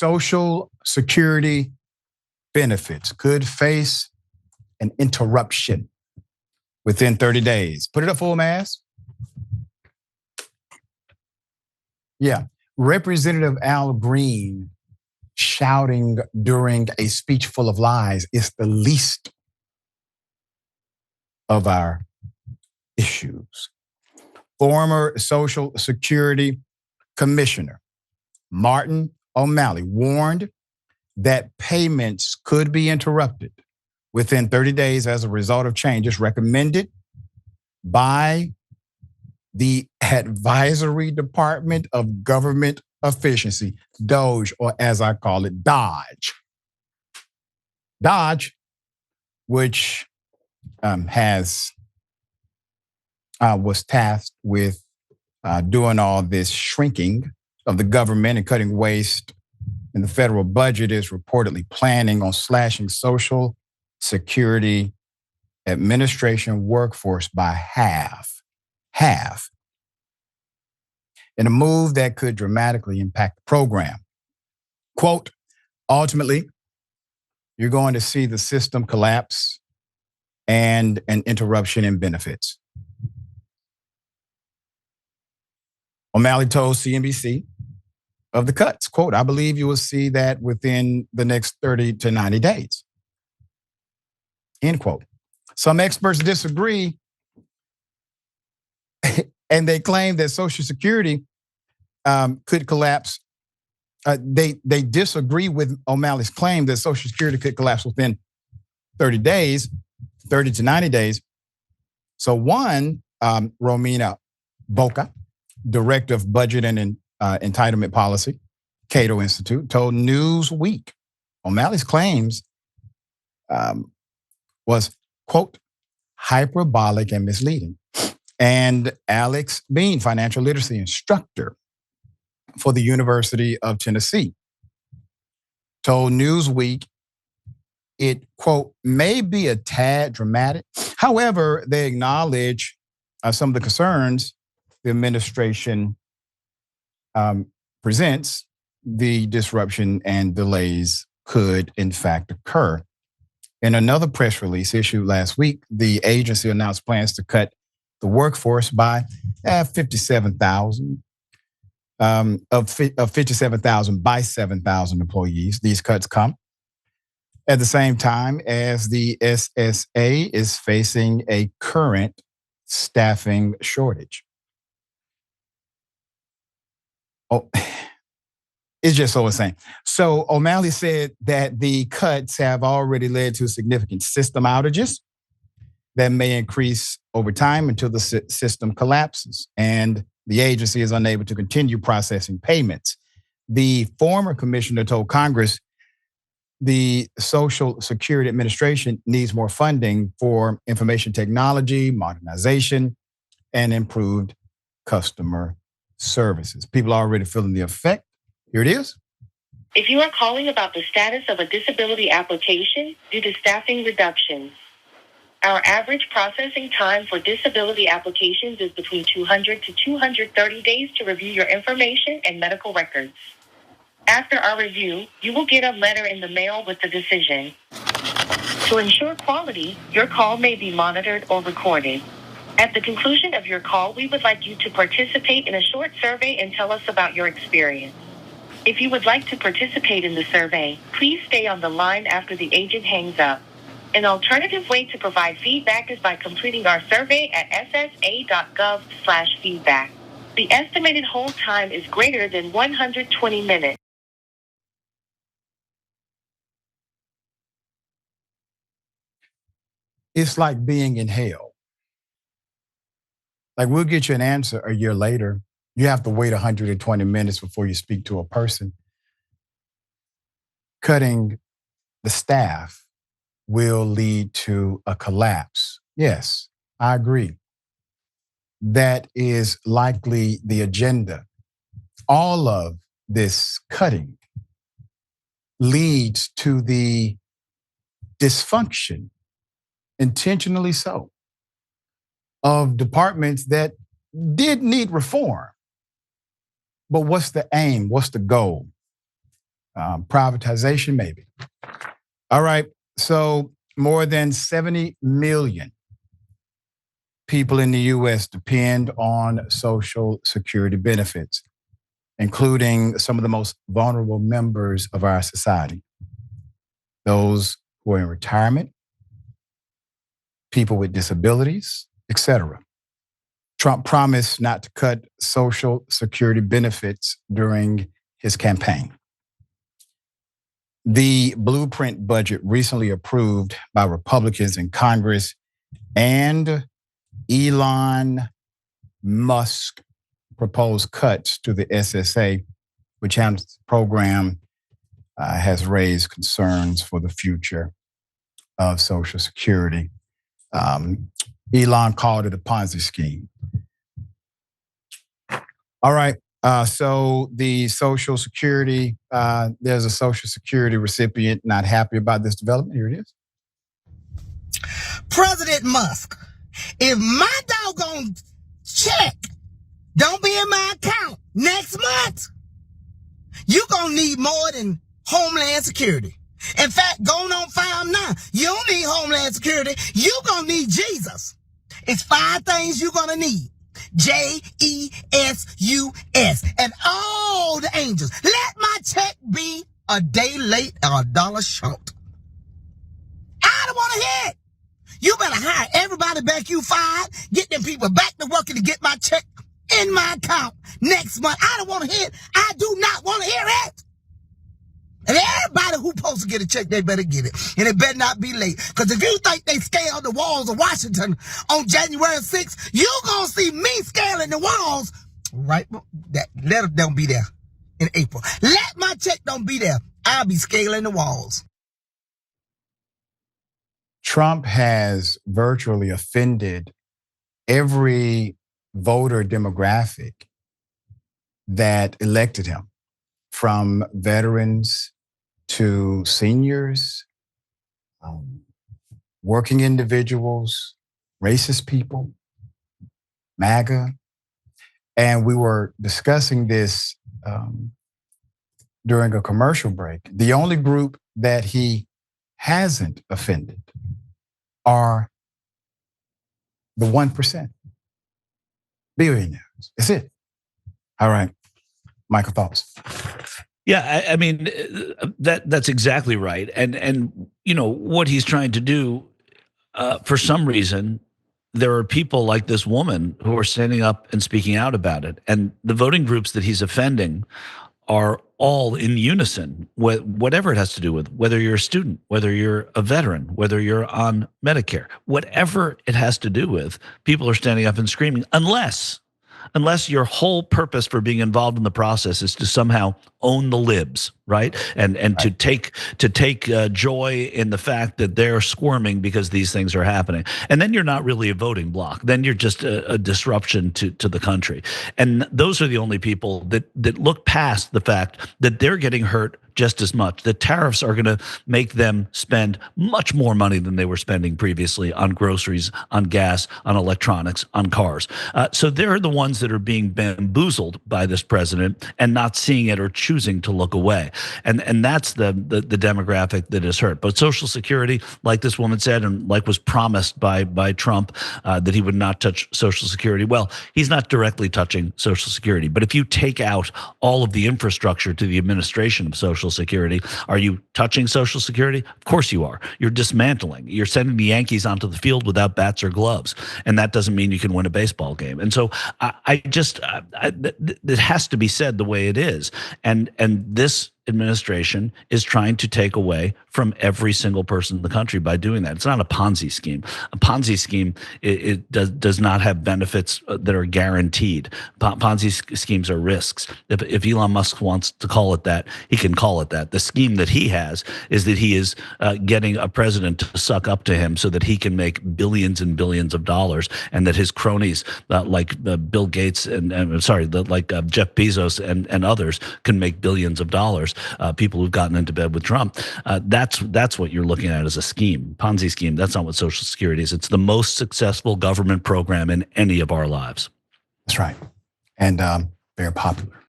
Social Security benefits could face an interruption within 30 days. Put it up full mass. Yeah. Representative Al Green shouting during a speech full of lies is the least of our issues. Former Social Security Commissioner Martin O'Malley warned that payments could be interrupted within 30 days as a result of changes recommended by the Advisory Department of Government Efficiency, DOGE, or as I call it, DOGE. DOGE, which was tasked with doing all this shrinking of the government and cutting waste in the federal budget, is reportedly planning on slashing Social Security Administration workforce by half, in a move that could dramatically impact the program. Quote, ultimately, you're going to see the system collapse and an interruption in benefits. O'Malley told CNBC of the cuts, quote, I believe you will see that within the next 30 to 90 days. End quote. Some experts disagree, and they claim that Social Security could collapse. They disagree with O'Malley's claim that Social Security could collapse within 30 days, 30 to 90 days. So one, Romina Boca, Director of Budget and Entitlement Policy, Cato Institute, told Newsweek O'Malley's claims was, quote, hyperbolic and misleading. And Alex Bean, financial literacy instructor for the University of Tennessee, told Newsweek it, quote, may be a tad dramatic. However, they acknowledge some of the concerns the administration presents. The disruption and delays could, in fact, occur. In another press release issued last week, the agency announced plans to cut the workforce by 57,000, of 57,000 by 7,000 employees. These cuts come at the same time as the SSA is facing a current staffing shortage. Oh, it's just so insane. So O'Malley said that the cuts have already led to significant system outages that may increase over time until the system collapses and the agency is unable to continue processing payments. The former commissioner told Congress the Social Security Administration needs more funding for information technology, modernization, and improved customer services. People are already feeling the effect. Here it is. If you are calling about the status of a disability application due to staffing reductions, our average processing time for disability applications is between 200 to 230 days to review your information and medical records. After our review, you will get a letter in the mail with the decision. To ensure quality, your call may be monitored or recorded. At the conclusion of your call, we would like you to participate in a short survey and tell us about your experience. If you would like to participate in the survey, please stay on the line after the agent hangs up. An alternative way to provide feedback is by completing our survey at ssa.gov/feedback. The estimated hold time is greater than 120 minutes. It's like being in hell. Like, we'll get you an answer a year later. You have to wait 120 minutes before you speak to a person. Cutting the staff will lead to a collapse. Yes, I agree. That is likely the agenda. All of this cutting leads to the dysfunction, intentionally so, of departments that did need reform. But what's the aim? What's the goal? Privatization, maybe. All right. So more than 70 million people in the U.S. depend on Social Security benefits, including some of the most vulnerable members of our society. Those who are in retirement, people with disabilities, etc. Trump promised not to cut Social Security benefits during his campaign. The blueprint budget recently approved by Republicans in Congress and Elon Musk proposed cuts to the SSA, which handles the program, has raised concerns for the future of Social Security. Elon called it a Ponzi scheme. All right. So the Social Security, there's a Social Security recipient not happy about this development. Here it is. President Musk, if my doggone check don't be in my account next month, you gonna need more than Homeland Security. In fact, going on 5 now, you don't need Homeland Security. You gonna need Jesus. It's 5 things you gonna need. JESUS and all the angels. Let my check be a day late or a dollar short. I don't want to hear it. You better hire everybody back you fired, get them people back to working to get my check in my account next month. I don't want to hear it. I do not want to hear it. And everybody who's supposed to get a check, they better get it. And it better not be late. Because if you think they scaled the walls of Washington on January 6th, you're going to see me scaling the walls. Right? That letter don't be there in April. Let my check don't be there. I'll be scaling the walls. Trump has virtually offended every voter demographic that elected him, from veterans to seniors, working individuals, racist people, MAGA. And we were discussing this during a commercial break. The only group that he hasn't offended are the 1%. Billionaires. That's it. All right. Michael, thoughts? Yeah, I mean, that's exactly right. And you know, what he's trying to do, for some reason, there are people like this woman who are standing up and speaking out about it. And the voting groups that he's offending are all in unison, whatever it has to do with, whether you're a student, whether you're a veteran, whether you're on Medicare, whatever it has to do with, people are standing up and screaming, unless your whole purpose for being involved in the process is to somehow own the libs, right? And right. to take joy in the fact that they're squirming because these things are happening. And then you're not really a voting bloc. Then you're just a disruption to the country. And those are the only people that look past the fact that they're getting hurt just as much. The tariffs are going to make them spend much more money than they were spending previously on groceries, on gas, on electronics, on cars. So they're the ones that are being bamboozled by this president and not seeing it or choosing to look away. And that's the demographic that is hurt. But Social Security, like this woman said, and like was promised by Trump, that he would not touch Social Security. Well, he's not directly touching Social Security. But if you take out all of the infrastructure to the administration of Social Security, are you touching Social Security? Of course you are. You're dismantling. You're sending the Yankees onto the field without bats or gloves. And that doesn't mean you can win a baseball game. And so it has to be said the way it is. And this administration is trying to take away from every single person in the country by doing that. It's not a Ponzi scheme. A Ponzi scheme, it does not have benefits that are guaranteed. Ponzi schemes are risks. If Elon Musk wants to call it that, he can call it that. The scheme that he has is that he is getting a president to suck up to him so that he can make billions and billions of dollars, and that his cronies like Bill Gates like Jeff Bezos and others can make billions of dollars. People who've gotten into bed with Trump. That's what you're looking at as a scheme, Ponzi scheme. That's not what Social Security is. It's the most successful government program in any of our lives. That's right, and very popular.